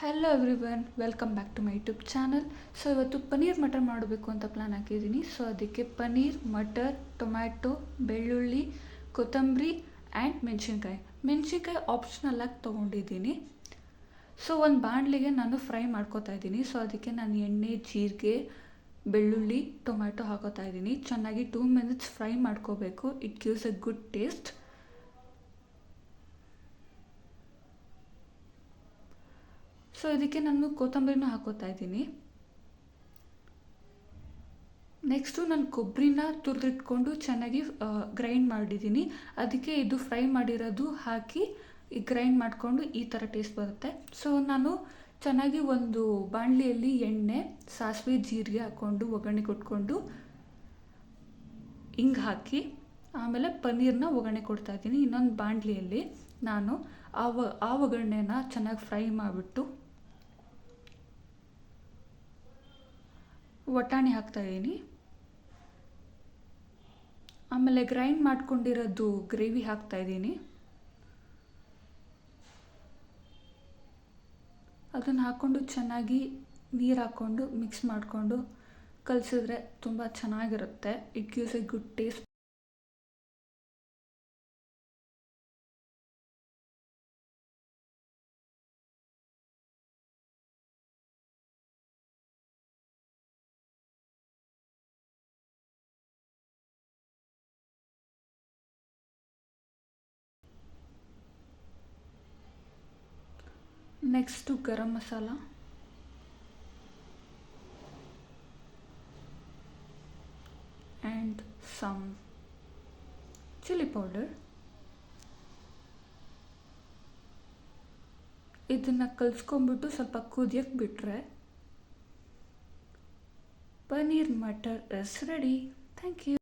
Hello everyone, welcome back to my YouTube channel. So ಇವತ್ತು ಪನ್ನೀರ್ ಮಟರ್ ಮಾಡಬೇಕು ಅಂತ ಪ್ಲ್ಯಾನ್ ಹಾಕಿದ್ದೀನಿ. ಸೊ ಅದಕ್ಕೆ ಪನ್ನೀರ್, ಮಟರ್, ಟೊಮ್ಯಾಟೊ, ಬೆಳ್ಳುಳ್ಳಿ, ಕೊತ್ತಂಬರಿ ಆ್ಯಂಡ್ ಮೆಣಸಿನ್ಕಾಯಿ ಆಪ್ಷನಲ್ಲಾಗಿ ತೊಗೊಂಡಿದ್ದೀನಿ. ಸೊ ಒಂದು ಬಾಣಲಿಗೆ ನಾನು ಫ್ರೈ ಮಾಡ್ಕೋತಾ ಇದ್ದೀನಿ. ಸೊ ಅದಕ್ಕೆ ನಾನು ಎಣ್ಣೆ, ಜೀರಿಗೆ, ಬೆಳ್ಳುಳ್ಳಿ, ಟೊಮ್ಯಾಟೊ ಹಾಕೋತಾ ಇದ್ದೀನಿ. ಚೆನ್ನಾಗಿ 2 ಮಿನಿಟ್ಸ್ ಫ್ರೈ ಮಾಡ್ಕೋಬೇಕು. It gives a good taste. So ಇದಕ್ಕೆ ನಾನು ಕೊತ್ತಂಬರಿನ ಹಾಕೋತಾ ಇದ್ದೀನಿ. ನೆಕ್ಸ್ಟು ನಾನು ಕೊಬ್ಬರಿನ ತುರಿದಿಟ್ಕೊಂಡು ಚೆನ್ನಾಗಿ ಗ್ರೈಂಡ್ ಮಾಡಿದ್ದೀನಿ. ಅದಕ್ಕೆ ಇದು ಫ್ರೈ ಮಾಡಿರೋದು ಹಾಕಿ ಗ್ರೈಂಡ್ ಮಾಡಿಕೊಂಡು ಈ ಥರ ಟೇಸ್ಟ್ ಬರುತ್ತೆ. ಸೊ ನಾನು ಚೆನ್ನಾಗಿ ಒಂದು ಬಾಣಲಿಯಲ್ಲಿ ಎಣ್ಣೆ, ಸಾಸಿವೆ, ಜೀರಿಗೆ ಹಾಕ್ಕೊಂಡು ಒಗ್ಗರಣೆ ಕೊಟ್ಕೊಂಡು ಹಿಂಗೆ ಹಾಕಿ ಆಮೇಲೆ ಪನ್ನೀರನ್ನ ಒಗ್ಗರಣೆ ಕೊಡ್ತಾಯಿದ್ದೀನಿ. ಇನ್ನೊಂದು ಬಾಣಲಿಯಲ್ಲಿ ನಾನು ಆ ಒಗ್ಗರಣೆನ ಚೆನ್ನಾಗಿ ಫ್ರೈ ಮಾಡಿಬಿಟ್ಟು ವಟಾಣಿ ಹಾಕ್ತಾಯಿದ್ದೀನಿ. ಆಮೇಲೆ ಗ್ರೈಂಡ್ ಮಾಡ್ಕೊಂಡಿರೋದು ಗ್ರೇವಿ ಹಾಕ್ತಾಯಿದ್ದೀನಿ. ಅದನ್ನು ಹಾಕ್ಕೊಂಡು ಚೆನ್ನಾಗಿ ನೀರು ಹಾಕ್ಕೊಂಡು ಮಿಕ್ಸ್ ಮಾಡಿಕೊಂಡು ಕಲಸಿದ್ರೆ ತುಂಬ ಚೆನ್ನಾಗಿರುತ್ತೆ. It gives a good taste. Next garam masala and some chilli powder. ಇದನ್ನು ಕಲಿಸ್ಕೊಂಬಿಟ್ಟು ಸ್ವಲ್ಪ ಕುದಿಯಕ್ಕೆ ಬಿಟ್ಟರೆ paneer matar is ready. Thank you.